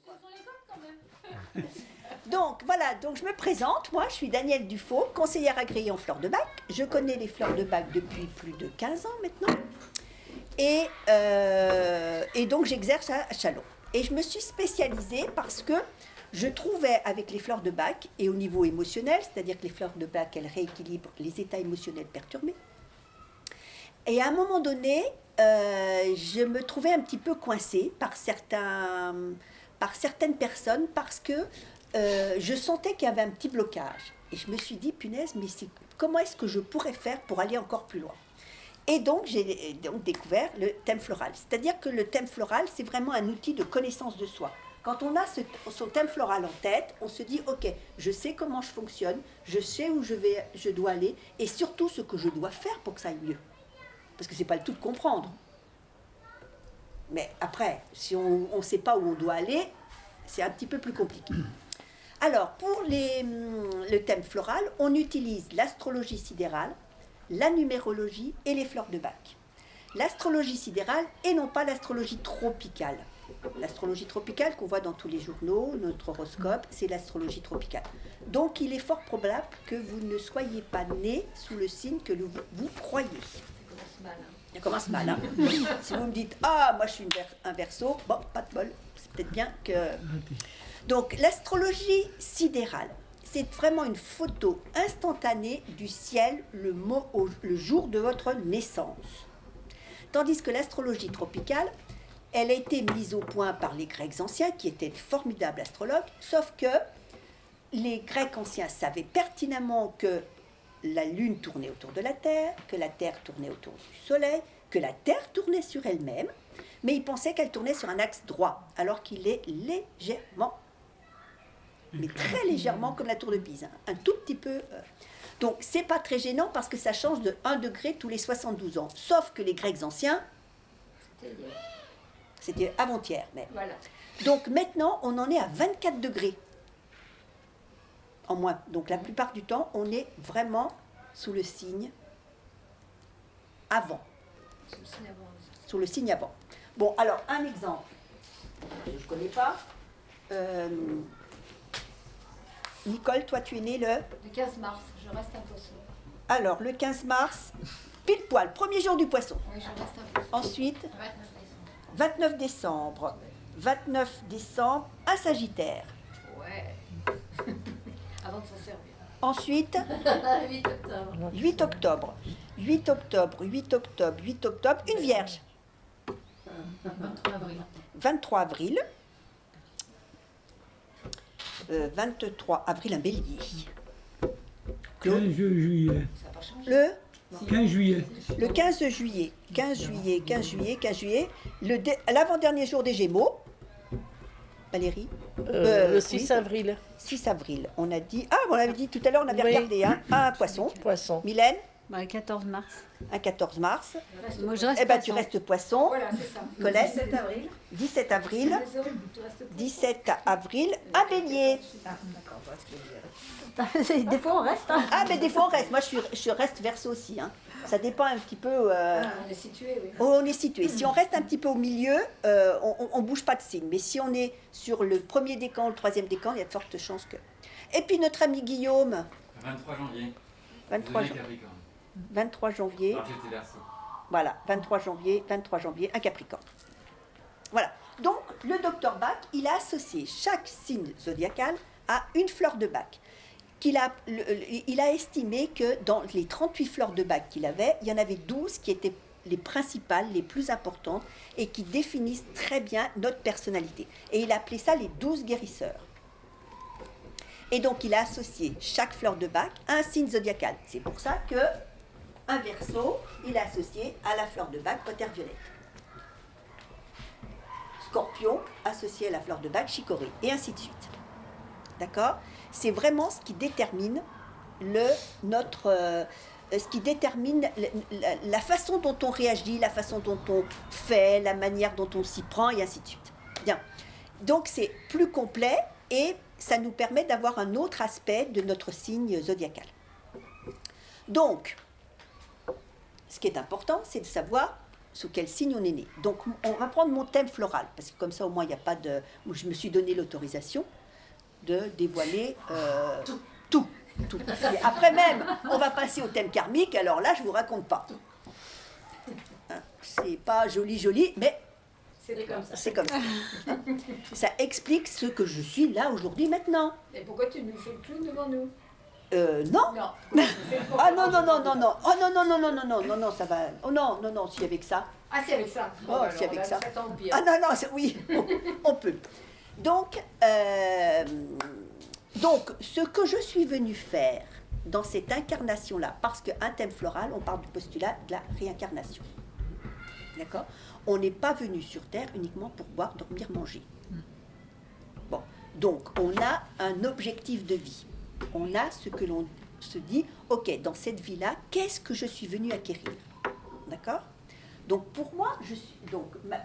quoi. Ce sont les codes quand même. Donc voilà, donc je me présente, moi je suis Danielle Dufaux, conseillère agréée en fleurs de bac. Je connais les fleurs de bac depuis plus de 15 ans maintenant. Et donc j'exerce à Châlons. Et je me suis spécialisée parce que je trouvais avec les fleurs de bac, et au niveau émotionnel, c'est-à-dire que les fleurs de bac, elles rééquilibrent les états émotionnels perturbés. Et à un moment donné, je me trouvais un petit peu coincée par certaines personnes parce que je sentais qu'il y avait un petit blocage. Et je me suis dit, punaise, mais comment est-ce que je pourrais faire pour aller encore plus loin? Et donc, j'ai découvert le thème floral. C'est-à-dire que le thème floral, c'est vraiment un outil de connaissance de soi. Quand on a son thème floral en tête, on se dit, ok, je sais comment je fonctionne, je sais où je dois aller, et surtout ce que je dois faire pour que ça aille mieux. Parce que c'est pas le tout de comprendre. Mais après, si on ne sait pas où on doit aller, c'est un petit peu plus compliqué. Alors, pour le thème floral, on utilise l'astrologie sidérale, la numérologie et les fleurs de bac. L'astrologie sidérale et non pas l'astrologie tropicale. L'astrologie tropicale qu'on voit dans tous les journaux, notre horoscope, c'est l'astrologie tropicale. Donc il est fort probable que vous ne soyez pas né sous le signe que vous croyez. Ça commence mal. Hein. Si vous me dites, ah, moi je suis un Verseau, bon, pas de bol, c'est peut-être bien que... Donc l'astrologie sidérale, c'est vraiment une photo instantanée du ciel le jour de votre naissance. Tandis que l'astrologie tropicale, elle a été mise au point par les Grecs anciens, qui étaient de formidables astrologues, sauf que les Grecs anciens savaient pertinemment que la Lune tournait autour de la Terre, que la Terre tournait autour du Soleil, que la Terre tournait sur elle-même, mais ils pensaient qu'elle tournait sur un axe droit, alors qu'il est légèrement, mais très légèrement comme la tour de Pise, hein, un tout petit peu... Donc, c'est pas très gênant parce que ça change de 1 degré tous les 72 ans. Sauf que les Grecs anciens, c'était avant-hier même. Voilà. Donc, maintenant, on en est à 24 degrés en moins. Donc, la plupart du temps, on est vraiment sous le signe avant. Sous le signe avant. Bon, alors, un exemple. Je ne connais pas. Nicole, toi, tu es née le 15 mars, je reste un poisson. Alors, le 15 mars, pile poil, premier jour du poisson. Oui, je reste un poisson. Ensuite, 29 décembre. 29 décembre, un Sagittaire. Ouais. Avant de s'en servir. Ensuite, 8 octobre. 8 octobre. 8 octobre, 8 octobre, 8 octobre, une Vierge. 23 avril. 23 avril. 23 avril, un Bélier. 15 juillet. Ça n'a pas changé. Le 15 juillet. 15 juillet. 15 juillet, 15 juillet, 15 juillet. L'avant-dernier jour des Gémeaux. Valérie Le 6 oui. avril. 6 avril. On a dit... Ah, on avait dit tout à l'heure, on avait Oui. regardé, hein, un poisson. Poisson. Mylène, Le 14 mars. un 14 mars. Moi, je reste Eh bien, poisson. tu restes poisson. Voilà, c'est ça. Colette, 17 avril. 17 avril. Désolé, tu restes poisson. 17 avril, un Bélier. Des fois, on reste. Hein. Ah, mais des fois, on reste. Moi, je reste Verseau aussi. Hein. Ça dépend un petit peu... On est situé, oui. où on est situé. Si on reste un petit peu au milieu, on ne bouge pas de signe. Mais si on est sur le premier décan, le troisième décan, il y a de fortes chances que... Et puis notre ami Guillaume, 23 janvier. 23, Deuxième Capricorne. 23 janvier, Alors j'étais Verseau. voilà, 23 janvier, un Capricorne. Voilà. Donc, le docteur Bach, il a associé chaque signe zodiacal à une fleur de Bach. Il a estimé que dans les 38 fleurs de Bach qu'il avait, il y en avait 12 qui étaient les principales, les plus importantes, et qui définissent très bien notre personnalité. Et il a appelé ça les 12 guérisseurs. Et donc, il a associé chaque fleur de Bach à un signe zodiacal. C'est pour ça que un Verseau, il est associé à la fleur de Bach, Potter violette. Scorpion, associé à la fleur de Bach, chicorée, et ainsi de suite. D'accord ? C'est vraiment ce qui détermine ce qui détermine la façon dont on réagit, la façon dont on fait, la manière dont on s'y prend, et ainsi de suite. Bien. Donc, c'est plus complet et ça nous permet d'avoir un autre aspect de notre signe zodiacal. Donc, ce qui est important, c'est de savoir sous quel signe on est né. Donc, on va prendre mon thème floral, parce que comme ça, au moins, il n'y a pas de... Je me suis donné l'autorisation de dévoiler tout. Et après même, on va passer au thème karmique, alors là, je ne vous raconte pas. Hein, c'est pas joli, mais C'est comme ça. c'est comme ça. Hein. Ça explique ce que je suis là, aujourd'hui, maintenant. Et pourquoi tu nous fais le clown devant nous? Non. Non. Ah non, non, non, non, non. Oh non, non, non, non, non, non, non, non, ça va. Oh non, non, non, si avec ça. Ah, c'est avec ça. Oh, alors, c'est avec là, ça. tombe bien. Ah non, non, oui, on peut. Donc, ce que je suis venue faire dans cette incarnation-là, parce qu'un thème floral, on parle du postulat de la réincarnation. D'accord? On n'est pas venu sur Terre uniquement pour boire, dormir, manger. Bon, donc on a un objectif de vie. On a ce que l'on se dit, ok, dans cette vie-là, qu'est-ce que je suis venu acquérir? D'accord? Donc pour moi,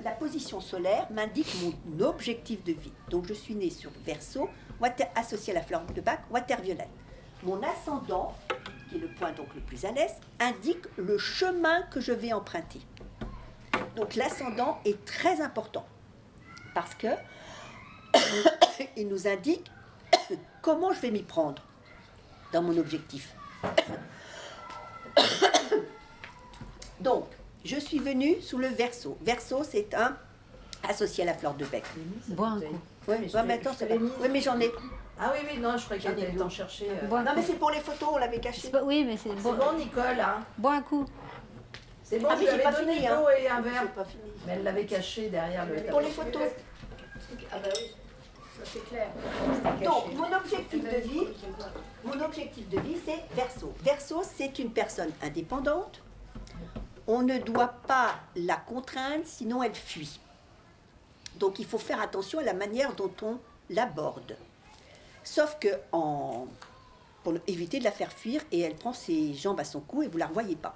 la position solaire m'indique mon objectif de vie. Donc je suis née sur Verseau, associé à la fleur de Bac, water violette. Mon ascendant, qui est le point donc le plus à l'est, indique le chemin que je vais emprunter. Donc l'ascendant est très important parce que il nous indique comment je vais m'y prendre dans mon objectif. Donc, je suis venue sous le Verseau. Verseau, c'est un associé à la fleur de bec. Bois un coup. Oui, maintenant, ça va. Oui, mais j'en ai. Ah oui, non, je croyais J'en ai qu'elle allait vu. t'en chercher. Bois un Non, mais coup. c'est pour les photos, on l'avait caché. C'est pas- Oui, mais c'est C'est bon. bon, Nicole, hein. Bois un coup. C'est bon, Ah, je mais lui j'ai pas avais donné fini, de hein. l'eau et un verre. C'est pas fini. Mais elle l'avait caché derrière le Pour les photos. Ah bah oui, ça c'est clair. Donc, mon objectif de vie, c'est Verseau. Verseau, c'est une personne indépendante. On ne doit pas la contraindre, sinon elle fuit. Donc, il faut faire attention à la manière dont on l'aborde. Sauf que, pour éviter de la faire fuir, et elle prend ses jambes à son cou et vous ne la revoyez pas.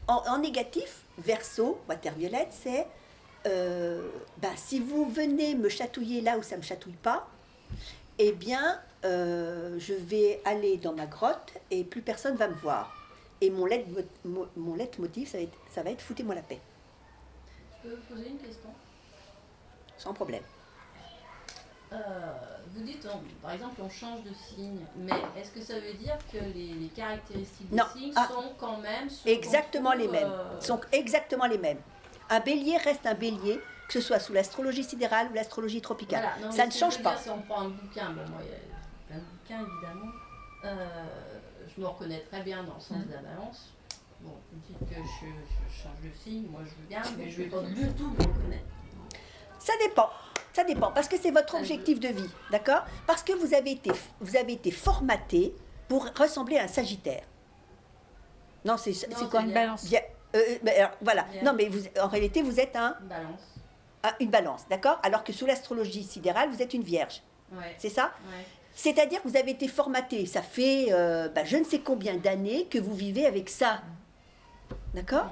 En négatif, Verseau, water violette, c'est si vous venez me chatouiller là où ça ne me chatouille pas, eh bien, je vais aller dans ma grotte et plus personne va me voir. Et mon leitmotiv, ça va être foutez-moi la paix, Je peux vous poser une question? sans problème. Vous dites, par exemple, on change de signe, mais est-ce que ça veut dire que les caractéristiques Non. des signes Ah. sont quand même ceux Exactement qu'on les trouve, mêmes. Sont exactement les mêmes. Un bélier reste un bélier, que ce soit sous l'astrologie sidérale ou l'astrologie tropicale. Voilà. Non, mais Ça ce ne que change je veux pas. dire, si on prend un bouquin, bon, moi, il y a plein de bouquins, évidemment, je me reconnais très bien dans le sens de la balance. Bon, vous dites que je change de signe, moi je veux bien, mais je ne vais pas du tout me reconnaître. Ça dépend, parce que c'est votre objectif de vie, d'accord? Parce que vous avez été formaté pour ressembler à un Sagittaire. Non, c'est Non, quoi? c'est Une balance. Bien, alors, voilà. Bien. Non, mais en réalité, vous êtes Balance. une balance, d'accord? Alors que sous l'astrologie sidérale, vous êtes une vierge. Ouais. C'est ça? Ouais. C'est-à-dire que vous avez été formaté. Ça fait je ne sais combien d'années que vous vivez avec ça. D'accord?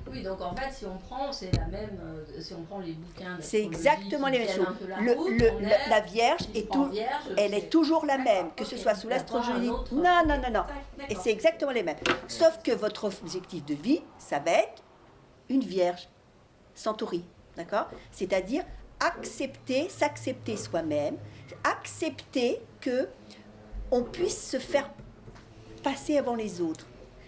Oui, donc en fait, si on prend, c'est la même. Si on prend les bouquins C'est d'astrologie exactement qui les mêmes tiennent choses. un peu la route, La vierge elle est toujours la même, que ce soit sous l'astrologie. Non, non, non, non. Et c'est exactement les mêmes. Sauf que votre objectif de vie, ça va être une vierge, centauri, d'accord? C'est-à-dire s'accepter soi-même, accepter que on puisse se faire passer avant les autres.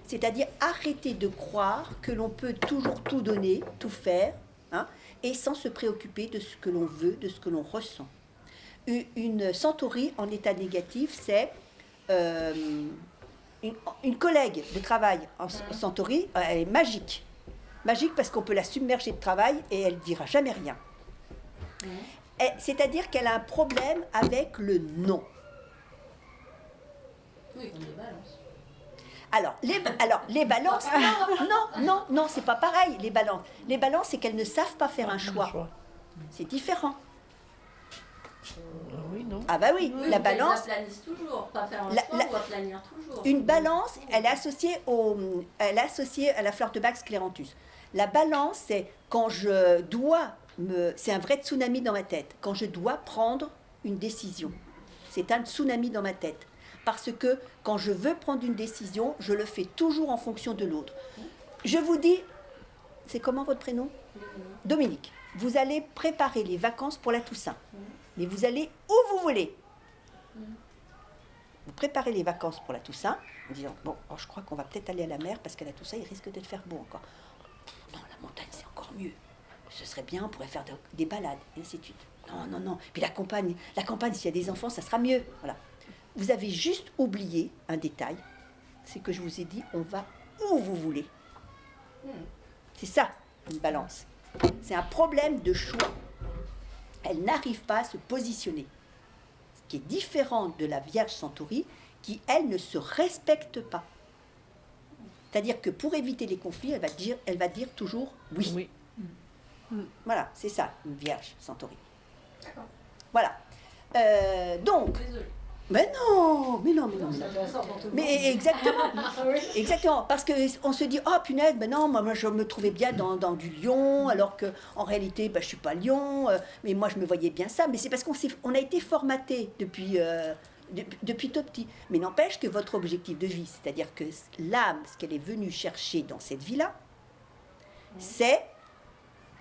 C'est-à-dire arrêter de croire que l'on peut toujours tout donner, tout faire, hein, et sans se préoccuper de ce que l'on veut, de ce que l'on ressent. Une centauri en état négatif, c'est une collègue de travail en centauri, elle est magique. Magique parce qu'on peut la submerger de travail et elle ne dira jamais rien. C'est-à-dire qu'elle a un problème avec le non. Oui, on les balance. Alors, les balances, non, c'est pas pareil, les balances. Les balances, c'est qu'elles ne savent pas faire un choix. C'est différent. Oui, non. Ah bah oui, Oui, la mais balance, ça planise toujours, pas faire un La- choix, la- on va planir toujours. une balance, elle est associée à la fleur de bac scléranthus. La balance, c'est quand c'est un vrai tsunami dans ma tête, quand je dois prendre une décision. C'est un tsunami dans ma tête. Parce que quand je veux prendre une décision, je le fais toujours en fonction de l'autre. Je vous dis, c'est comment votre prénom? Dominique. Dominique. Vous allez préparer les vacances pour la Toussaint. Mais vous allez où vous voulez. Vous préparez les vacances pour la Toussaint en disant, bon, alors je crois qu'on va peut-être aller à la mer parce qu'à la Toussaint, il risque de faire beau encore. Non, la montagne, c'est encore mieux. Ce serait bien, on pourrait faire des balades, et ainsi de suite. Non, non, non. Puis la campagne, s'il y a des enfants, ça sera mieux. Voilà. Vous avez juste oublié un détail, c'est que je vous ai dit, on va où vous voulez. C'est ça, une balance. C'est un problème de choix. Elle n'arrive pas à se positionner. Ce qui est différent de la Vierge Centauri, qui, elle, ne se respecte pas. C'est-à-dire que pour éviter les conflits, elle va dire toujours oui. Oui. Voilà, c'est ça, une Vierge Centauri. D'accord. Voilà. Donc, Désolée. mais non. C'est intéressant pour tout le monde. Mais exactement, Ah oui. exactement, parce qu'on se dit, oh punaise, ben non, moi je me trouvais bien dans du lion, alors qu'en réalité, ben, je ne suis pas lion, mais moi je me voyais bien ça, mais c'est parce qu'on a été formaté depuis tout petit. Mais n'empêche que votre objectif de vie, c'est-à-dire que l'âme, ce qu'elle est venue chercher dans cette vie-là, c'est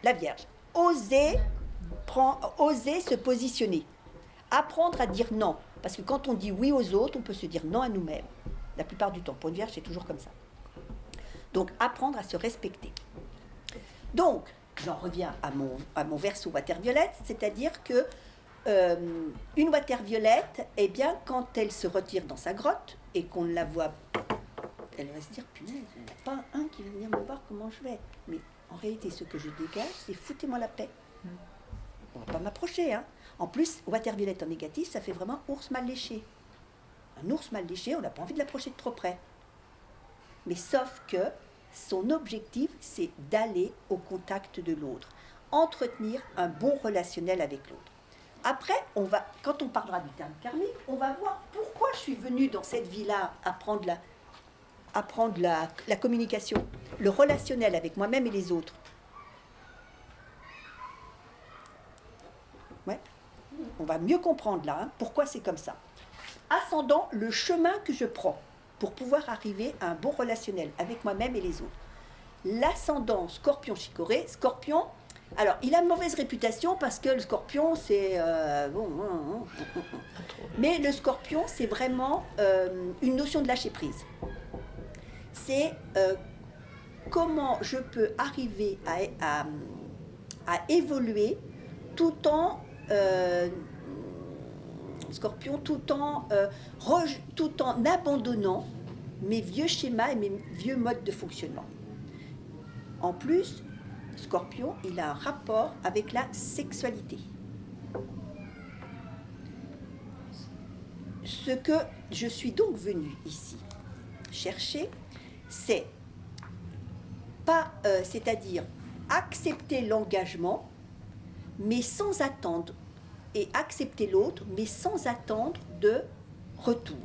la Vierge. Oser se positionner, apprendre à dire non. Parce que quand on dit oui aux autres, on peut se dire non à nous-mêmes. La plupart du temps. Pour une Vierge, c'est toujours comme ça. Donc, apprendre à se respecter. Donc, j'en reviens à mon verso water-violette, c'est-à-dire que une water-violette, eh bien, quand elle se retire dans sa grotte et qu'on la voit, elle va se dire, punaise, il n'y en a pas un qui va venir me voir comment je vais. Mais en réalité, ce que je dégage, c'est foutez-moi la paix. On ne va pas m'approcher, hein. En plus, water-violette en négatif, ça fait vraiment ours mal léché. Un ours mal léché, on n'a pas envie de l'approcher de trop près. Mais sauf que son objectif, c'est d'aller au contact de l'autre, entretenir un bon relationnel avec l'autre. Après, quand on parlera du terme karmique, on va voir pourquoi je suis venue dans cette vie-là apprendre la communication, le relationnel avec moi-même et les autres. Ouais. On va mieux comprendre là, hein, pourquoi c'est comme ça. Ascendant, le chemin que je prends pour pouvoir arriver à un bon relationnel avec moi-même et les autres. L'ascendant Scorpion-Chicorée, Scorpion, alors il a une mauvaise réputation parce que le Scorpion c'est... Mais le Scorpion c'est vraiment une notion de lâcher prise. C'est comment je peux arriver à évoluer tout en... Scorpion, tout en abandonnant mes vieux schémas et mes vieux modes de fonctionnement. En plus, Scorpion, il a un rapport avec la sexualité. Ce que je suis donc venue ici chercher, c'est-à-dire accepter l'engagement, mais sans attendre, et accepter l'autre, mais sans attendre de retour.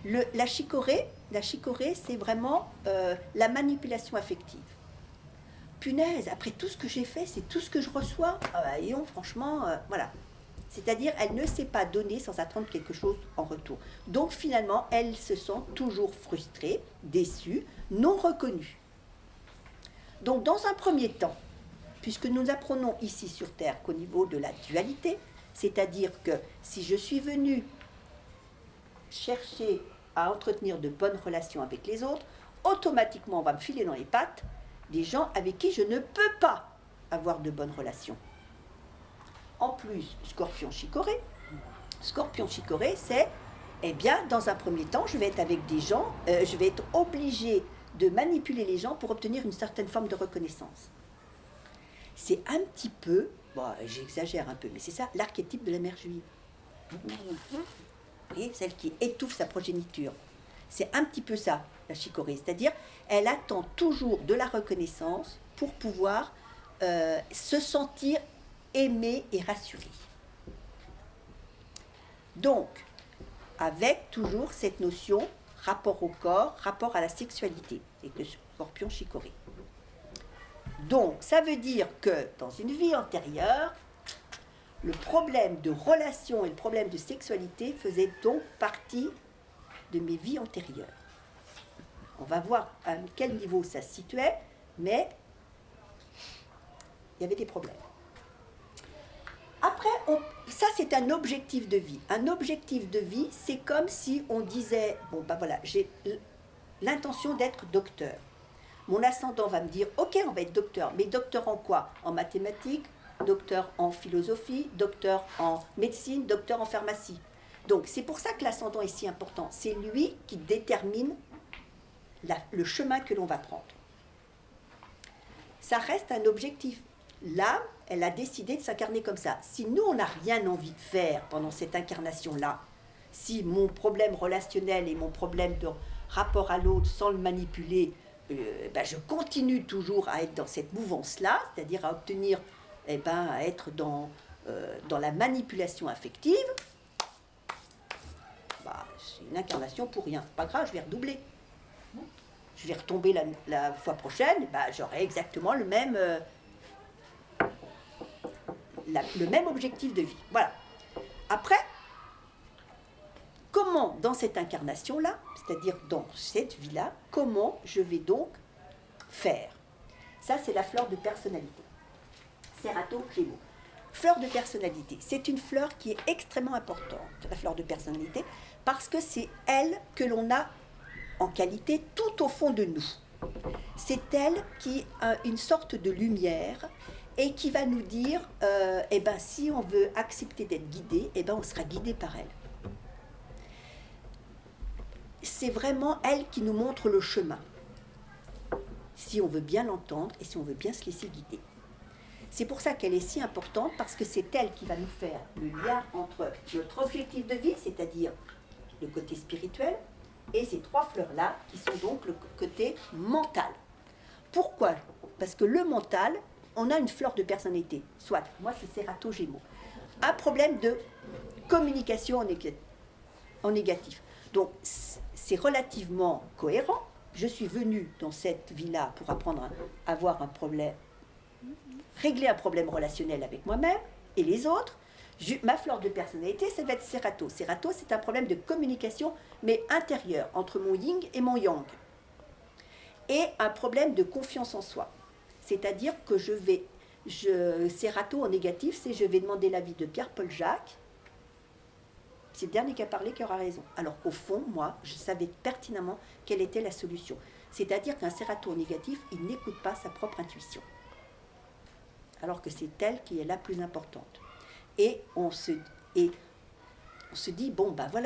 La chicorée, c'est vraiment la manipulation affective. Punaise, après tout ce que j'ai fait, c'est tout ce que je reçois. Et franchement, voilà. C'est-à-dire, elle ne sait pas donner sans attendre quelque chose en retour. Donc finalement, elle se sent toujours frustrée, déçue, non reconnue. Donc dans un premier temps, puisque nous apprenons ici sur Terre qu'au niveau de la dualité, c'est-à-dire que si je suis venue chercher à entretenir de bonnes relations avec les autres, automatiquement on va me filer dans les pattes des gens avec qui je ne peux pas avoir de bonnes relations. En plus, Scorpion-Chicorée, c'est, eh bien, dans un premier temps, je vais être avec des gens, je vais être obligée de manipuler les gens pour obtenir une certaine forme de reconnaissance. C'est un petit peu, bon, j'exagère un peu, mais c'est ça, l'archétype de la mère juive. Vous voyez, celle qui étouffe sa progéniture. C'est un petit peu ça, la chicorée. C'est-à-dire, elle attend toujours de la reconnaissance pour pouvoir se sentir aimée et rassurée. Donc, avec toujours cette notion, rapport au corps, rapport à la sexualité, avec le Scorpion chicorée. Donc, ça veut dire que dans une vie antérieure, le problème de relation et le problème de sexualité faisaient donc partie de mes vies antérieures. On va voir à quel niveau ça se situait, mais Il y avait des problèmes. Après, ça c'est un objectif de vie. Un objectif de vie, c'est comme si on disait, bon ben voilà, j'ai l'intention d'être docteur. Mon ascendant va me dire, ok, on va être docteur, mais docteur en quoi? En mathématiques, docteur en philosophie, docteur en médecine, docteur en pharmacie. Donc c'est pour ça que l'ascendant est si important. C'est lui qui détermine le chemin que l'on va prendre. Ça reste un objectif. L'âme, elle a décidé de s'incarner comme ça. Si nous, on n'a rien envie de faire pendant cette incarnation-là, si mon problème relationnel et mon problème de rapport à l'autre sans le manipuler, je continue toujours à être dans cette mouvance-là, c'est-à-dire à obtenir, à être dans la manipulation affective, c'est une incarnation pour rien. Pas grave, je vais redoubler. Je vais retomber la fois prochaine, j'aurai exactement le même objectif de vie. Voilà. Après, comment dans cette incarnation-là, c'est-à-dire dans cette vie-là, comment je vais donc faire? Ça, c'est la fleur de personnalité. Cérato, Gémeaux. Fleur de personnalité. C'est une fleur qui est extrêmement importante, la fleur de personnalité, parce que c'est elle que l'on a en qualité tout au fond de nous. C'est elle qui a une sorte de lumière et qui va nous dire, si on veut accepter d'être guidé, on sera guidé par elle. C'est vraiment elle qui nous montre le chemin, si on veut bien l'entendre et si on veut bien se laisser guider. C'est pour ça qu'elle est si importante, parce que c'est elle qui va nous faire le lien entre notre objectif de vie, c'est-à-dire le côté spirituel, et ces trois fleurs-là, qui sont donc le côté mental. Pourquoi? Parce que le mental, on a une fleur de personnalité. Soit, moi c'est Cérato Gémeaux. Un problème de communication en négatif. Donc, c'est relativement cohérent. Je suis venue dans cette vie-là pour apprendre à avoir un problème, régler un problème relationnel avec moi-même et les autres. Ma fleur de personnalité, ça va être Cérato. Cérato, c'est un problème de communication, mais intérieur, entre mon yin et mon yang. Et un problème de confiance en soi. C'est-à-dire que Cérato en négatif, c'est je vais demander l'avis de Pierre-Paul Jacques. C'est le dernier qui a parlé qui aura raison. Alors qu'au fond, moi, je savais pertinemment quelle était la solution. C'est-à-dire qu'un Cérato en négatif, il n'écoute pas sa propre intuition. Alors que c'est elle qui est la plus importante. Et on se dit,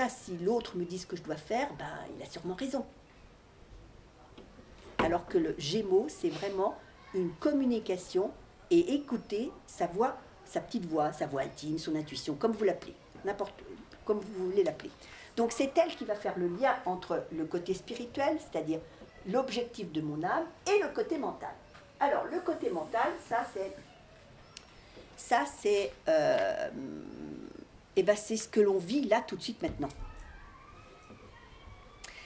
si l'autre me dit ce que je dois faire, il a sûrement raison. Alors que le Gémeaux, c'est vraiment une communication et écouter sa voix, sa petite voix, sa voix intime, son intuition, comme vous l'appelez, comme vous voulez l'appeler. Donc c'est elle qui va faire le lien entre le côté spirituel, c'est-à-dire l'objectif de mon âme, et le côté mental. Alors le côté mental, c'est ce que l'on vit là tout de suite maintenant.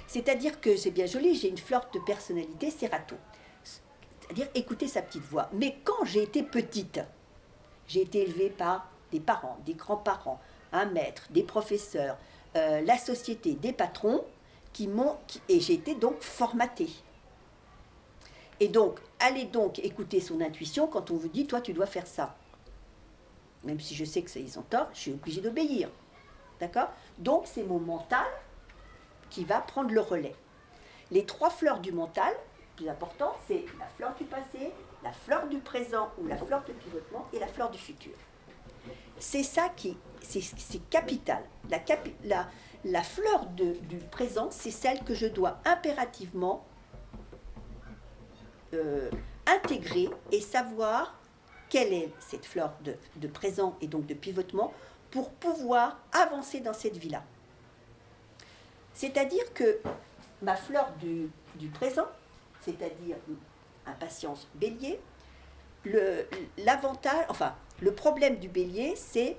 C'est-à-dire que c'est bien joli, j'ai une fleur de personnalité, Cérato. C'est-à-dire écouter sa petite voix. Mais quand j'ai été petite, j'ai été élevée par des parents, des grands-parents, un maître, des professeurs, la société, des patrons, et j'ai été donc formatée. Et donc, allez donc écouter son intuition quand on vous dit, toi tu dois faire ça. Même si je sais que ils ont tort, je suis obligée d'obéir. D'accord? Donc, c'est mon mental qui va prendre le relais. Les trois fleurs du mental, le plus important, c'est la fleur du passé, la fleur du présent ou la fleur de pivotement et la fleur du futur. C'est ça c'est capital. La fleur du présent, c'est celle que je dois impérativement intégrer et savoir quelle est cette fleur de présent et donc de pivotement pour pouvoir avancer dans cette vie-là. C'est-à-dire que ma fleur du présent, c'est-à-dire impatience bélier, le problème du bélier, c'est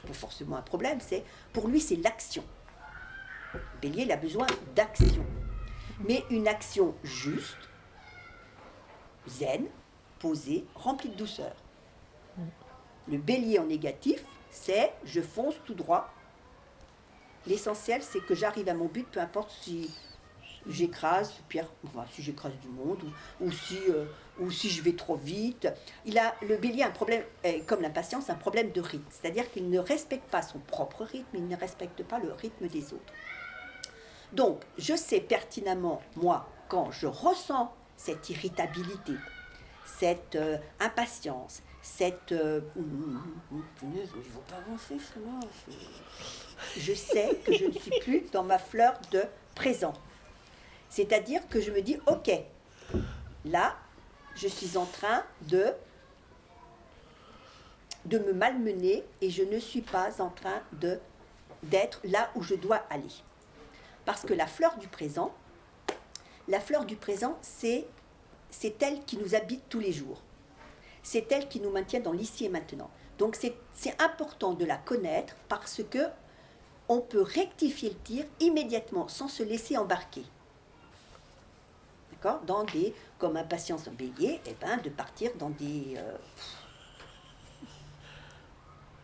pas forcément un problème, pour lui c'est l'action. Le bélier, il a besoin d'action. Mais une action juste, zen, posée, remplie de douceur. Le bélier en négatif, c'est je fonce tout droit. L'essentiel, c'est que j'arrive à mon but, peu importe si j'écrase, Pierre, enfin, si j'écrase du monde, ou si je vais trop vite. Le bélier a un problème, comme l'impatience, un problème de rythme. C'est-à-dire qu'il ne respecte pas son propre rythme, il ne respecte pas le rythme des autres. Donc, je sais pertinemment, moi, quand je ressens cette irritabilité, cette impatience, cette... punaise, il ne faut pas avancer, ça va. Je sais que je ne suis plus dans ma fleur de présent. C'est-à-dire que je me dis, ok, là, je suis en train de me malmener et je ne suis pas en train d'être là où je dois aller. Parce que la fleur du présent, c'est elle qui nous habite tous les jours. C'est elle qui nous maintient dans l'ici et maintenant. Donc c'est important de la connaître parce que on peut rectifier le tir immédiatement sans se laisser embarquer. D'accord ? Comme impatience en bélier, de partir dans des...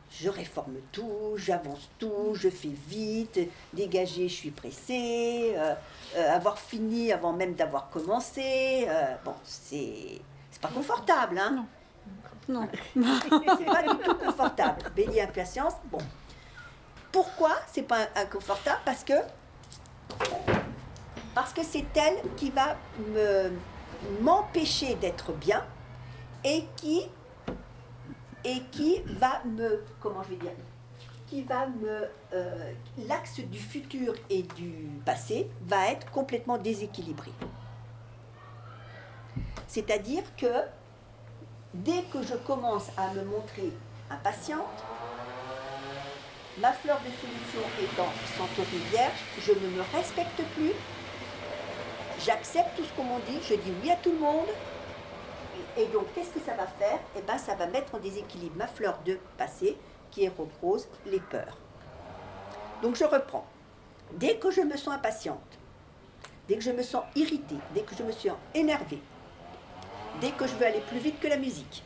je réforme tout, j'avance tout, je fais vite, dégager, je suis pressée, avoir fini avant même d'avoir commencé. C'est pas confortable, hein ? Non. C'est pas du tout confortable. Bélier, impatience, bon. Pourquoi c'est pas inconfortable ? Parce que c'est elle qui va m'empêcher d'être bien et qui va l'axe du futur et du passé va être complètement déséquilibré. C'est-à-dire que dès que je commence à me montrer impatiente, ma fleur de solution étant Centaure Vierge, je ne me respecte plus, j'accepte tout ce qu'on m'a dit, je dis oui à tout le monde, et donc qu'est-ce que ça va faire ? Ça va mettre en déséquilibre ma fleur de passé, qui est rose, les peurs. Donc je reprends. Dès que je me sens impatiente, dès que je me sens irritée, dès que je me sens énervée, dès que je veux aller plus vite que la musique,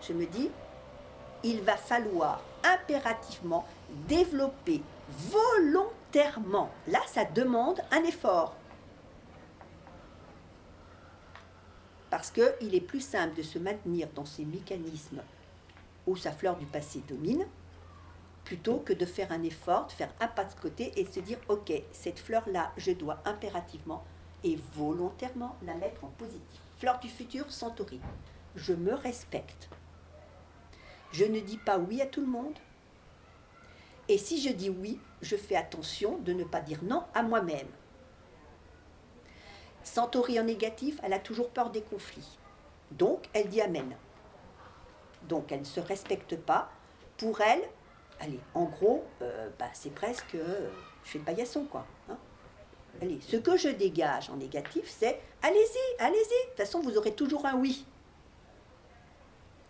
je me dis, il va falloir impérativement développer volontairement. Là, ça demande un effort. Parce qu'il est plus simple de se maintenir dans ces mécanismes où sa fleur du passé domine, plutôt que de faire un effort, de faire un pas de côté et de se dire, ok, cette fleur-là, je dois impérativement et volontairement la mettre en positif. Fleur du futur, Centaure. Je me respecte. Je ne dis pas oui à tout le monde. Et si je dis oui, je fais attention de ne pas dire non à moi-même. Centaure en négatif, elle a toujours peur des conflits. Donc, elle dit amen. Donc, elle ne se respecte pas. Pour elle, allez, en gros, c'est presque... je fais le paillasson, quoi. Hein. Allez, ce que je dégage en négatif, c'est allez-y, allez-y. De toute façon, vous aurez toujours un oui.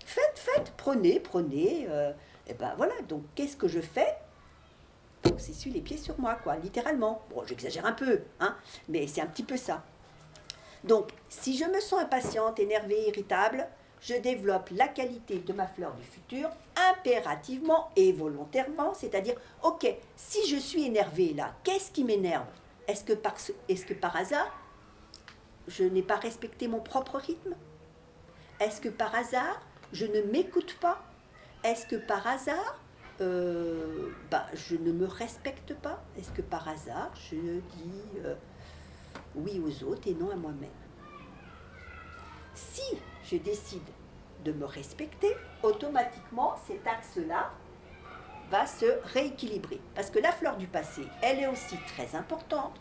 Faites, prenez. Voilà, donc qu'est-ce que je fais ? Donc, s'essuie les pieds sur moi, quoi, littéralement. Bon, j'exagère un peu, hein, mais c'est un petit peu ça. Donc, si je me sens impatiente, énervée, irritable, je développe la qualité de ma fleur du futur impérativement et volontairement, c'est-à-dire, ok, si je suis énervée là, qu'est-ce qui m'énerve ? Est-ce que par hasard, je n'ai pas respecté mon propre rythme ? Est-ce que par hasard, je ne m'écoute pas ? Est-ce que par hasard, je ne me respecte pas ? Est-ce que par hasard, je dis oui aux autres et non à moi-même ? Si je décide de me respecter, automatiquement, cet axe-là va se rééquilibrer. Parce que la fleur du passé, elle est aussi très importante,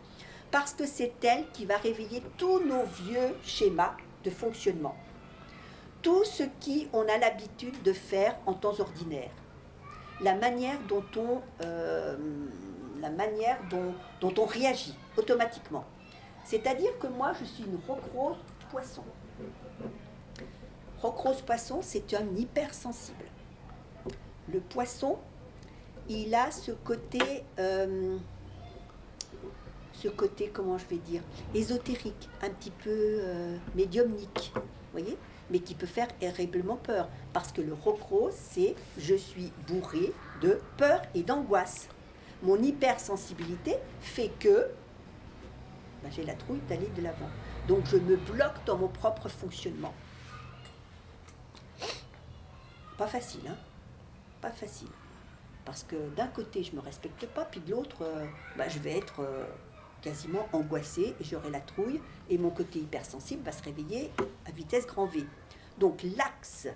parce que c'est elle qui va réveiller tous nos vieux schémas de fonctionnement. Tout ce qu'on a l'habitude de faire en temps ordinaire. La manière dont on réagit automatiquement. C'est-à-dire que moi, je suis une roc-rose poisson. Roc-rose poisson, c'est un hypersensible. Le poisson, il a ce côté, comment je vais dire, ésotérique, un petit peu médiumnique, vous voyez ? Mais qui peut faire terriblement peur. Parce que le roc-rose, c'est je suis bourré de peur et d'angoisse. Mon hypersensibilité fait que ben, j'ai la trouille d'aller de l'avant. Donc je me bloque dans mon propre fonctionnement. Pas facile, hein? Pas facile. Parce que d'un côté, je ne me respecte pas, puis de l'autre, ben, je vais être quasiment angoissée, et j'aurai la trouille, et mon côté hypersensible va se réveiller à vitesse grand V. Donc l'axe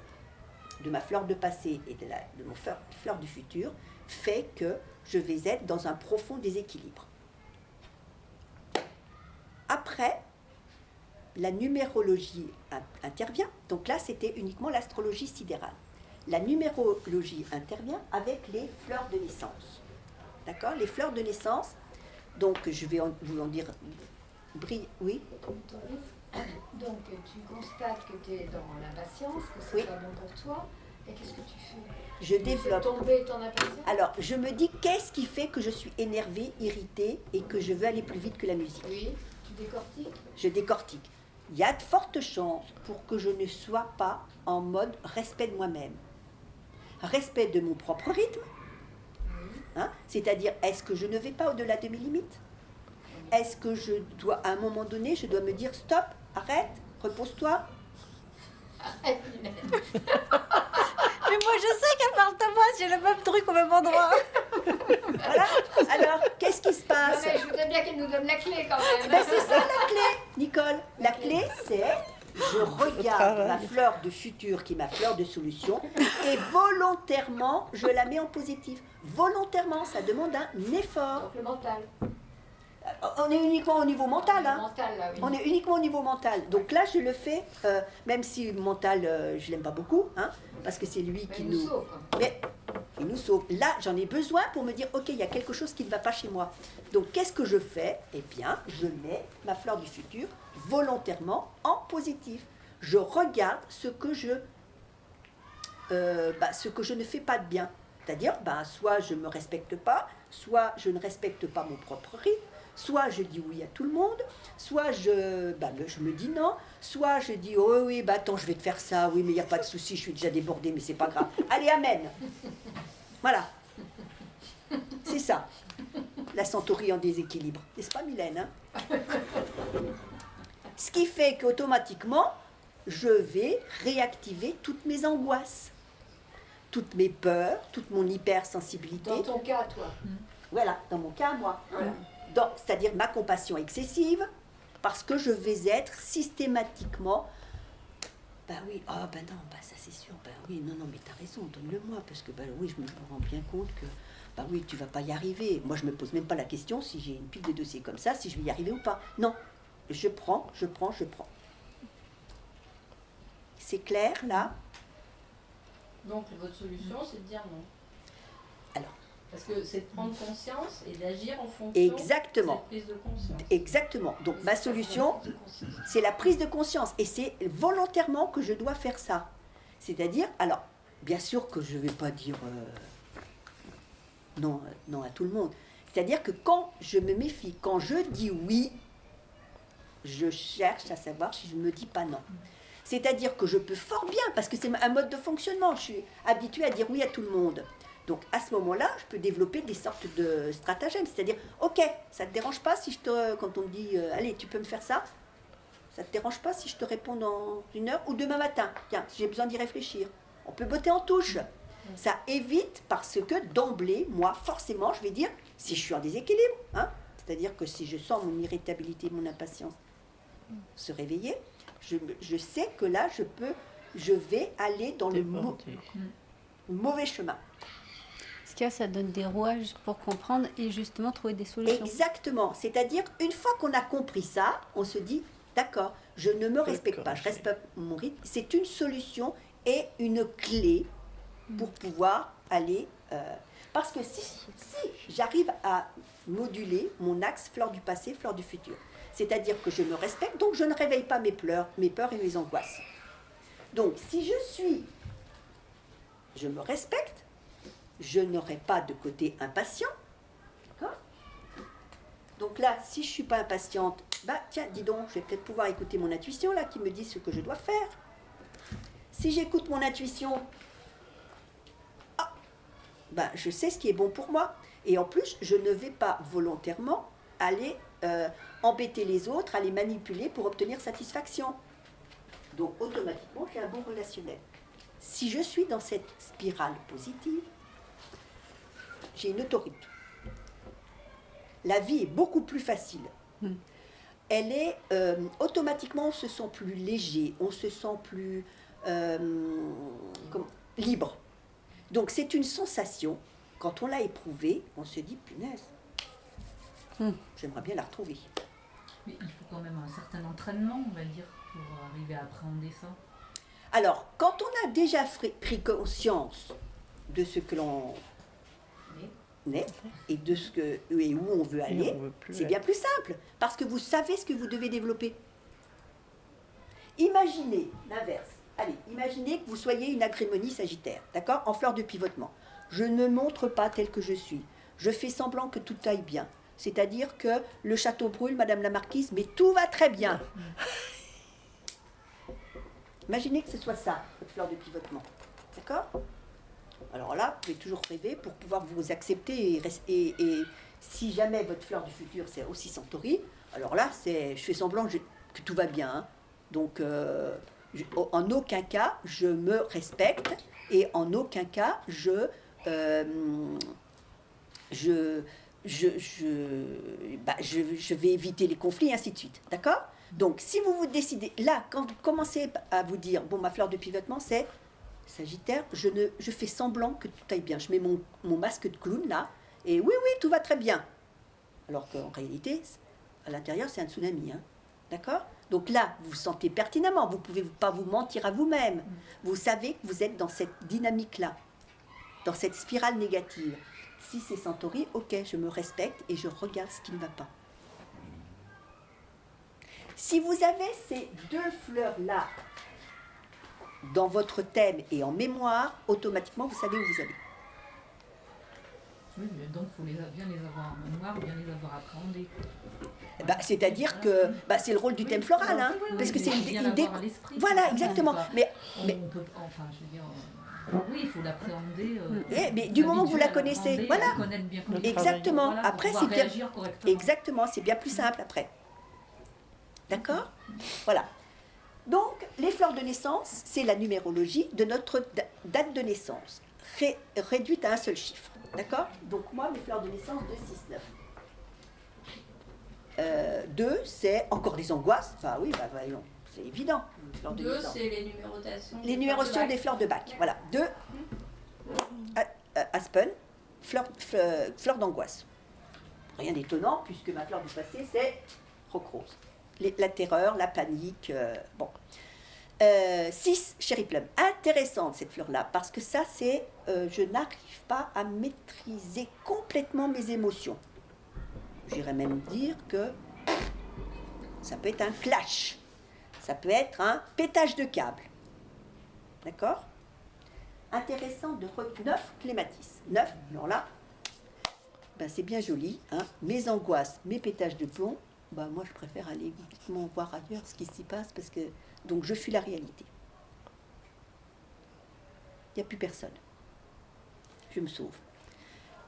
de ma fleur de passé et de mon fleur du futur fait que je vais être dans un profond déséquilibre. Après, la numérologie intervient. Donc là, c'était uniquement l'astrologie sidérale. La numérologie intervient avec les fleurs de naissance. D'accord? Les fleurs de naissance, donc je vais vous en dire... Oui? Donc tu constates que tu es dans l'impatience, que c'est Oui. pas bon pour toi, et qu'est-ce que tu fais? Je Tu fais développe. tomber ton impatience? Alors, je me dis, qu'est-ce qui fait que je suis énervée, irritée et que je veux aller plus vite que la musique? Oui, tu décortiques. Je décortique. Il y a de fortes chances pour que je ne sois pas en mode respect de moi-même. Respect de mon propre rythme. Hein? C'est-à-dire, est-ce que je ne vais pas au-delà de mes limites? Est-ce que je dois, à un moment donné, je dois me dire stop, arrête, repose-toi? Arrête, Mylène. Mais moi, je sais qu'à part de moi, j'ai le même truc au même endroit. Voilà. Alors, qu'est-ce qui se Non, passe? mais je voudrais bien qu'elle nous donne la clé quand même. Ben, c'est ça la clé, Nicole. La clé, c'est je regarde ma fleur de futur, qui est ma fleur de solution, et volontairement, je la mets en positif. Volontairement, ça demande un effort. Donc le mental. On est uniquement au niveau mental, Le hein. mental, là, oui. On est uniquement au niveau mental. Donc là, je le fais, même si le mental, je l'aime pas beaucoup, hein, parce que c'est lui Mais qui il nous nous... sauve, quoi. Mais il nous sauve. Là, j'en ai besoin pour me dire, ok, il y a quelque chose qui ne va pas chez moi. Donc, qu'est-ce que je fais? Eh bien, je mets ma fleur du futur volontairement en positif. Je regarde ce que je ne fais pas de bien. C'est-à-dire, soit je ne me respecte pas, soit je ne respecte pas mon propre rythme, soit je dis oui à tout le monde, soit je me dis non, soit je dis oh oui, attends, je vais te faire ça, oui, mais il n'y a pas de souci, je suis déjà débordée, mais c'est pas grave. Allez, amen. Voilà. C'est ça. La centaurie en déséquilibre. N'est-ce pas, Mylène, hein? Ce qui fait qu'automatiquement, je vais réactiver toutes mes angoisses, toutes mes peurs, toute mon hypersensibilité. Dans ton cas, toi. Voilà, dans mon cas, moi. Voilà. C'est-à-dire ma compassion excessive, parce que je vais être systématiquement... Ben oui, ah ben non, ça c'est sûr, ben oui, non, mais t'as raison, donne-le-moi, parce que ben oui, je me rends bien compte que, ben oui, tu vas pas y arriver. Moi, je me pose même pas la question, si j'ai une pile de dossiers comme ça, si je vais y arriver ou pas. Non, je prends. C'est clair, là? Donc votre solution, c'est de dire non. Alors. Parce que c'est de prendre conscience et d'agir en fonction Exactement. de cette prise de conscience. Exactement. Donc, ma solution, c'est la prise de conscience. Et c'est volontairement que je dois faire ça. C'est-à-dire, alors, bien sûr que je ne vais pas dire non à tout le monde. C'est-à-dire que quand je me méfie, quand je dis oui, je cherche à savoir si je ne me dis pas non. C'est-à-dire que je peux fort bien, parce que c'est un mode de fonctionnement, je suis habituée à dire oui à tout le monde. Donc à ce moment-là, je peux développer des sortes de stratagèmes, c'est-à-dire, ok, ça ne te dérange pas si quand on me dit, allez, tu peux me faire ça, ça ne te dérange pas si je te réponds dans 1 heure ou demain matin, tiens, j'ai besoin d'y réfléchir. On peut botter en touche. Ça évite parce que d'emblée, moi, forcément, je vais dire, si je suis en déséquilibre, hein, c'est-à-dire que si je sens mon irritabilité, mon impatience se réveiller, je sais que là, je vais aller dans le mauvais chemin. Ce qu'il y a, ça donne des rouages pour comprendre et justement trouver des solutions. Exactement. C'est-à-dire, une fois qu'on a compris ça, on se dit, d'accord, je ne me respecte pas, je respecte mon rythme. C'est une solution et une clé pour pouvoir aller... parce que si j'arrive à moduler mon axe fleur du passé, fleur du futur, c'est-à-dire que je me respecte, donc je ne réveille pas mes peurs et mes angoisses. Donc, si je me respecte, je n'aurai pas de côté impatient. D'accord? Donc là, si je ne suis pas impatiente, tiens, dis donc, je vais peut-être pouvoir écouter mon intuition, là, qui me dit ce que je dois faire. Si j'écoute mon intuition, je sais ce qui est bon pour moi. Et en plus, je ne vais pas volontairement aller embêter les autres, à les manipuler pour obtenir satisfaction. Donc automatiquement, j'ai un bon relationnel. Si je suis dans cette spirale positive, j'ai une autorité. La vie est beaucoup plus facile. Elle est automatiquement, on se sent plus léger, on se sent plus libre. Donc c'est une sensation, quand on l'a éprouvée, on se dit punaise, j'aimerais bien la retrouver. Mais il faut quand même un certain entraînement, on va dire, pour arriver à appréhender ça. Alors, quand on a déjà pris conscience de ce que l'on est et de ce que et où on veut aller, c'est bien plus simple, parce que vous savez ce que vous devez développer. Imaginez l'inverse. Allez, imaginez que vous soyez une agrémonie sagittaire, d'accord, en fleur de pivotement. Je ne me montre pas tel que je suis. Je fais semblant que tout aille bien. C'est-à-dire que le château brûle, Madame la Marquise, mais tout va très bien. Imaginez que ce soit ça, votre fleur de pivotement. D'accord? Alors là, vous pouvez toujours rêver pour pouvoir vous accepter et si jamais votre fleur du futur, c'est aussi Centauri, alors là, je fais semblant que tout va bien. Hein. Donc, en aucun cas, je me respecte et en aucun cas, je vais éviter les conflits, et ainsi de suite. D'accord? Donc, si vous vous décidez, là, quand vous commencez à vous dire, bon, ma fleur de pivotement, c'est Sagittaire, je fais semblant que tout aille bien. Je mets mon masque de clown, là, et oui, tout va très bien. Alors qu'en réalité, à l'intérieur, c'est un tsunami. Hein. D'accord? Donc là, vous vous sentez pertinemment, vous ne pouvez pas vous mentir à vous-même. Vous savez que vous êtes dans cette dynamique-là, dans cette spirale négative. Si c'est Centauri, ok, je me respecte et je regarde ce qui ne va pas. Si vous avez ces deux fleurs-là dans votre thème et en mémoire, automatiquement, vous savez où vous allez. Oui, mais donc il faut bien les avoir en mémoire, bien les avoir appréhendés. C'est-à-dire que c'est le rôle du thème floral, hein, parce que c'est une voilà, exactement. Mais on peut, enfin, je veux dire, oui, il faut l'appréhender. Mais du moment que vous la connaissez, voilà. Bien exactement. Voilà, après, c'est bien. Correctement. Exactement, c'est bien plus simple après. D'accord? Voilà. Donc, les fleurs de naissance, c'est la numérologie de notre date de naissance, réduite à un seul chiffre. D'accord? Donc, moi, mes fleurs de naissance, 2, 6, 9. 2, c'est encore des angoisses. Enfin, oui, voyons, c'est évident. 2, c'est les numérotations. Les numérotations des fleurs de bac. Voilà. 2, Aspen, fleur d'angoisse. Rien d'étonnant, puisque ma fleur du passé, c'est roc rose. La terreur, la panique, bon. 6, Cherry Plum. Intéressante cette fleur-là, parce que ça, c'est je n'arrive pas à maîtriser complètement mes émotions. J'irais même dire que ça peut être un clash. Ça peut être un pétage de câble. D'accord? Intéressant de 9, Clématis. 9, alors là, c'est bien joli. Hein. Mes angoisses, mes pétages de plomb, moi je préfère aller complètement voir ailleurs ce qui s'y passe parce que donc je fuis la réalité. Il n'y a plus personne. Je me sauve.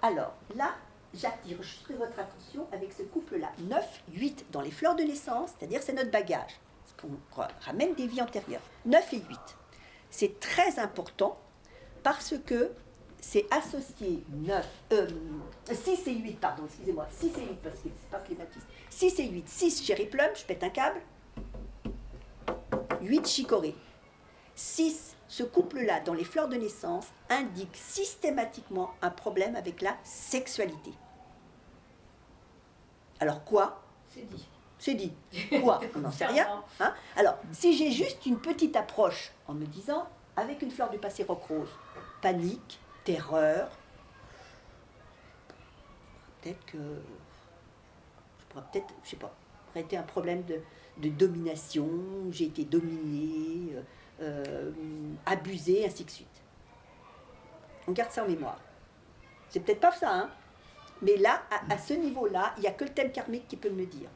Alors là, j'attire juste votre attention avec ce couple-là. 9, 8 dans les fleurs de naissance, c'est-à-dire c'est notre bagage. Parce qu'on ramène des vies antérieures. 9 et 8. C'est très important parce que c'est associé 6 et 8, pardon, excusez-moi, 6 et 8, parce que c'est pas Clématis. 6 et 8, 6 Cherry Plum, je pète un câble. 8 Chicorée. 6, ce couple-là, dans les fleurs de naissance, indique systématiquement un problème avec la sexualité. Alors quoi? C'est dit. C'est dit. Quoi? On n'en sait rien. Hein? Alors, si j'ai juste une petite approche en me disant, avec une fleur du passé roc rose, panique, terreur, peut-être que je pourrais peut-être, je sais pas, arrêter un problème de domination, j'ai été dominée, abusée, ainsi de suite. On garde ça en mémoire. C'est peut-être pas ça, hein, mais là, à ce niveau-là, il n'y a que le thème karmique qui peut me le dire.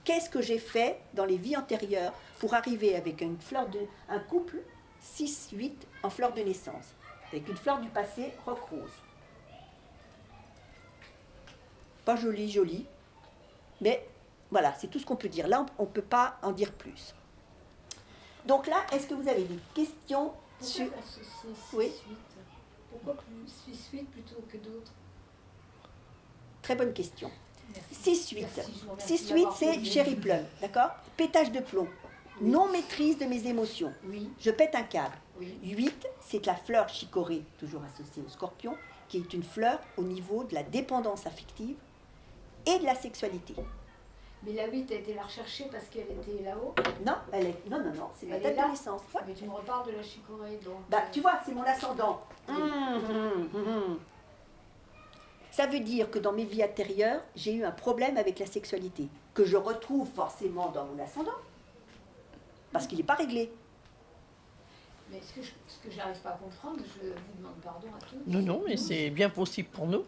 Qu'est-ce que j'ai fait dans les vies antérieures pour arriver avec un couple 6-8 en fleur de naissance, avec une fleur du passé roc rose. Pas jolie, mais Voilà, c'est tout ce qu'on peut dire. Là, on ne peut pas en dire plus. Donc là, est-ce que vous avez des questions sur... Pourquoi associer Oui. 6-8 Pourquoi 6-8 plutôt que d'autres? Très bonne question. Merci. 6-8. Merci, je vous remercie 6-8, d'avoir c'est posé. cherry plum, d'accord? Pétage de plomb. Non-maîtrise de mes émotions. Oui, Je pète un câble. oui. 8, c'est la fleur chicorée, toujours associée au scorpion, qui est une fleur au niveau de la dépendance affective et de la sexualité. Mais la 8 a été la rechercher parce qu'elle était là-haut. Non, non, c'est ma Elle date est là. de naissance. Ouais. Mais tu me reparles de la chicorée, donc... Bah, tu vois, c'est mon ascendant. Ça veut dire que dans mes vies antérieures, j'ai eu un problème avec la sexualité, que je retrouve forcément dans mon ascendant, parce qu'il n'est pas réglé. Mais ce que j'arrive pas à comprendre, je vous demande pardon à tous. Non, mais c'est bien possible pour nous,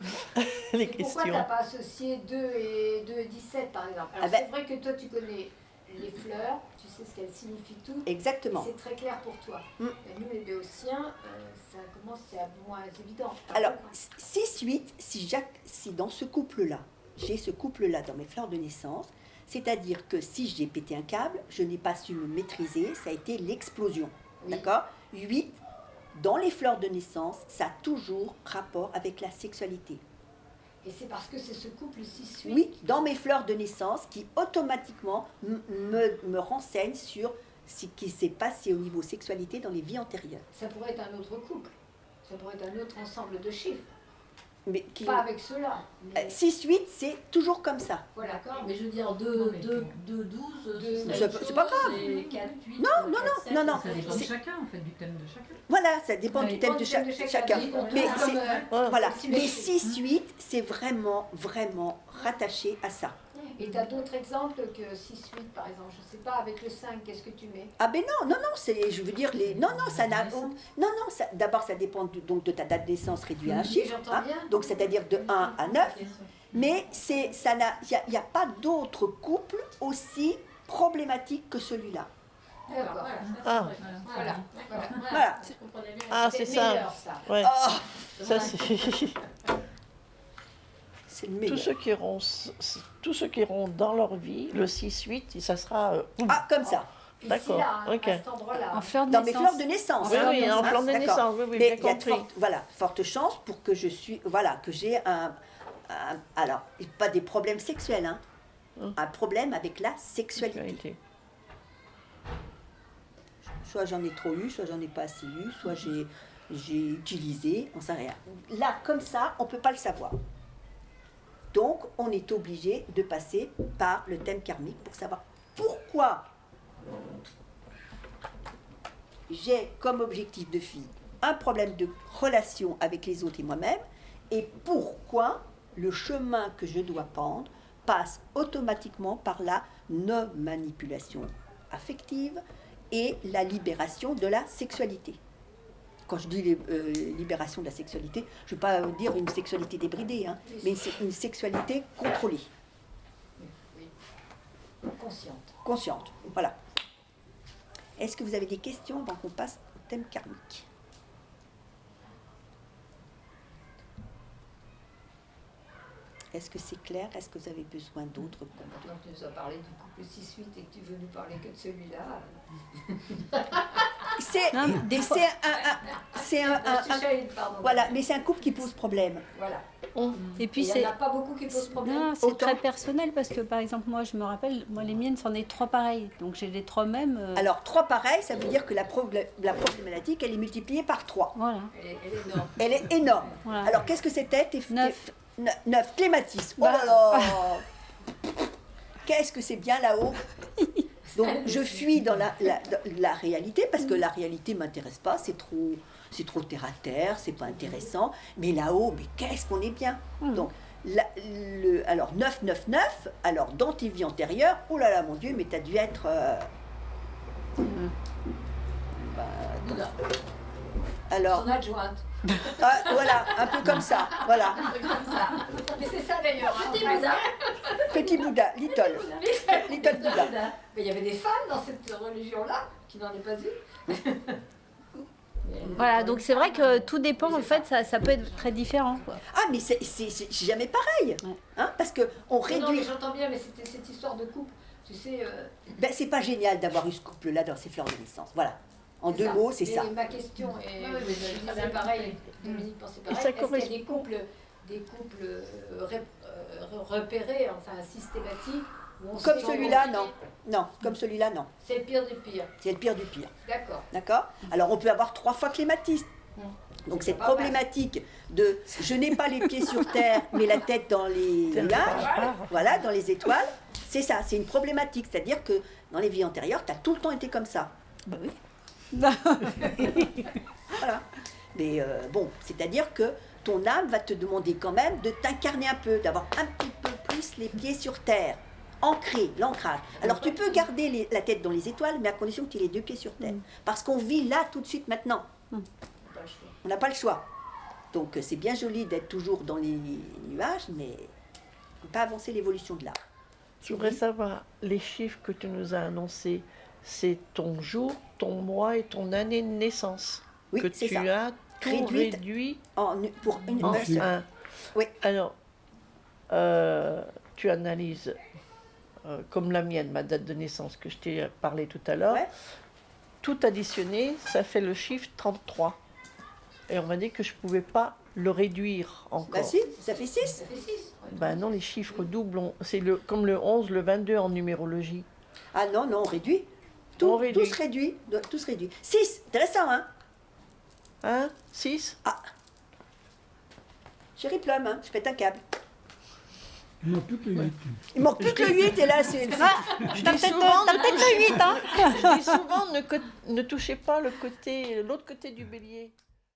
les Pourquoi tu questions. n'as pas associé 2 et 17 par exemple? Alors Ah ben- c'est vrai que toi tu connais les fleurs, tu sais ce qu'elles signifient toutes. Exactement. C'est très clair pour toi. Mm. Mais nous les béotiens, ça commence, c'est moins évident. Par Alors, contre, 6-8, si dans ce couple-là, j'ai ce couple-là dans mes fleurs de naissance, c'est-à-dire que si j'ai pété un câble, je n'ai pas su me maîtriser, ça a été l'explosion. Oui. D'accord? 8, dans les fleurs de naissance, ça a toujours rapport avec la sexualité. et c'est parce que c'est ce couple 6-8. Oui, dans mes fleurs de naissance, qui automatiquement me renseignent sur ce qui s'est passé au niveau sexualité dans les vies antérieures. Ça pourrait être un autre couple. Ça pourrait être un autre ensemble de chiffres. Mais qui, Pas avec ceux-là. mais 6-8, c'est toujours comme ça. voilà. D'accord, mais je veux dire Non, 2, mais 2, 2, 12, C'est pas grave. 4, 8, non, non. Ça dépend de C'est- chacun, en fait, du thème de chacun. Voilà, ça dépend Ça du dépend thème de du thème de chacun. chacun. Mais Comme, c'est, voilà. symétrie. Mais 6-8, c'est vraiment, vraiment rattaché à ça. Et tu as d'autres exemples que 6-8 par exemple. Je sais pas, avec le 5, qu'est-ce que tu mets? Ah ben non, c'est, je veux dire, non, ça n'a, non, d'abord ça dépend donc de ta date de naissance réduite à un chiffre, J'entends bien. donc c'est-à-dire de 1 à 9, mais il n'y a pas d'autre couple aussi problématique que celui-là. D'accord. Ah. Voilà. Voilà. Je comprenais bien. Ah, c'est ça. meilleur, ça. Ouais. Oh, Ça, c'est... c'est le meilleur. Tous ceux qui iront dans leur vie, le 6-8, ça sera... Ah, comme ça, Ici, D'accord, là, ok. à cet endroit-là. En fleur de dans mes naissance. fleurs de naissance. Oui, fleur de oui, en naissance, fleur de d'accord. naissance, oui, Mais bien il y a compris. forte chance pour que que j'ai alors, pas des problèmes sexuels, hein, un problème avec la sexualité. Sexualité. Soit j'en ai trop eu, soit j'en ai pas assez eu, soit j'ai utilisé, on sait rien. Là, comme ça, on peut pas le savoir. Donc, on est obligé de passer par le thème karmique pour savoir pourquoi j'ai comme objectif de vie un problème de relation avec les autres et moi-même, et pourquoi le chemin que je dois prendre passe automatiquement par la non-manipulation affective et la libération de la sexualité. Quand je dis libération de la sexualité, je ne veux pas dire une sexualité débridée, hein, mais une sexualité contrôlée, Oui. Consciente. consciente. Voilà. Est-ce que vous avez des questions avant qu'on passe au thème karmique? Est-ce que c'est clair? Est-ce que vous avez besoin d'autres comptes? Maintenant que tu nous as parlé du couple 6-8 et que tu veux nous parler que de celui-là. Non, mais des fois- C'est Pardon. voilà, mais c'est un couple qui pose problème. Voilà. Et puis Il n'y c'est. en a pas beaucoup qui posent problème. Non, c'est Autant- très personnel parce que par exemple, moi je me rappelle, moi les miennes c'en est 3 pareils. Donc j'ai les 3 mêmes. Alors, 3 pareils, ça veut dire que la problématique, elle est multipliée par 3. Voilà. Elle est énorme. Elle est énorme. Voilà. Alors, qu'est-ce que c'était 9. 9. Clématis. Oh là là. Qu'est-ce que c'est bien là-haut. Donc, je fuis dans la réalité, parce que la réalité ne m'intéresse pas, c'est trop terre à terre, c'est pas intéressant. Mais là-haut, mais qu'est-ce qu'on est bien. Donc, alors, 9, 9, 9, alors dans tes vies antérieures, oh là là, mon Dieu, mais tu as dû être... Bouddha. alors, Son adjointe. voilà, un peu comme ça, voilà. Comme ça. Mais c'est ça d'ailleurs. hein. Petit Bouddha. Petit Bouddha, little Bouddha. Mais il y avait des femmes dans cette religion-là qui n'en est pas une. Voilà, donc c'est vrai que tout dépend, en fait, ça peut être très différent, quoi. Ah, mais c'est jamais pareil. Ouais. Hein, parce qu'on Non, réduit. mais j'entends bien, mais c'était cette histoire de couple. Tu sais, Ben, c'est pas génial d'avoir eu ce couple-là dans ses fleurs de naissance. Voilà. En deux mots, c'est Mais ça. ma question est, Ouais, mais je très disais bien pareil, Dominique pensait Et ça pareil. Est-ce qu'il y a correspond. des couples repérés, enfin systématiques où on Comme sait celui-là, qu'on- non. Non, comme celui-là, non. C'est le pire du pire. C'est le pire du pire. D'accord. D'accord? Alors, on peut avoir 3 fois clématiste. Donc, cette pas mal. problématique de je n'ai pas les pieds sur terre, mais la tête dans les nuages, voilà, dans les étoiles, c'est ça, c'est une problématique. C'est-à-dire que dans les vies antérieures, tu as tout le temps été comme ça. Bah oui. Voilà. Mais bon, c'est-à-dire que ton âme va te demander quand même de t'incarner un peu, d'avoir un petit peu plus les pieds sur terre. Ancré, l'ancrage. Alors tu peux garder la tête dans les étoiles, mais à condition que tu aies les 2 pieds sur terre. Parce qu'on vit là, tout de suite, maintenant. On n'a pas le choix. Donc c'est bien joli d'être toujours dans les nuages, mais on ne peut pas avancer l'évolution de l'art. Je voudrais savoir, les chiffres que tu nous as annoncés, c'est ton jour, ton mois et ton année de naissance. Oui, que c'est tu ça. as tout Réduite réduit Pour une en seule. un. Oui. Alors, tu analyses, comme la mienne, ma date de naissance que je t'ai parlé tout à l'heure. Ouais. Tout additionné, ça fait le chiffre 33. Et on m'a dit que je ne pouvais pas le réduire encore. Bah si, ça fait 6. Ça fait 6. Ben non, les chiffres doubles, c'est comme le 11, le 22 en numérologie. Ah non, non, on réduit. On réduit. Tout se réduit. 6, intéressant, hein? 1, 6. Chérie Plum, hein, je pète un câble. Il manque plus que 8. Il manque plus que le 8 et là, c'est... Je dis souvent, T'as peut-être le 8, hein. je dis souvent ne touchez pas l'autre côté du bélier.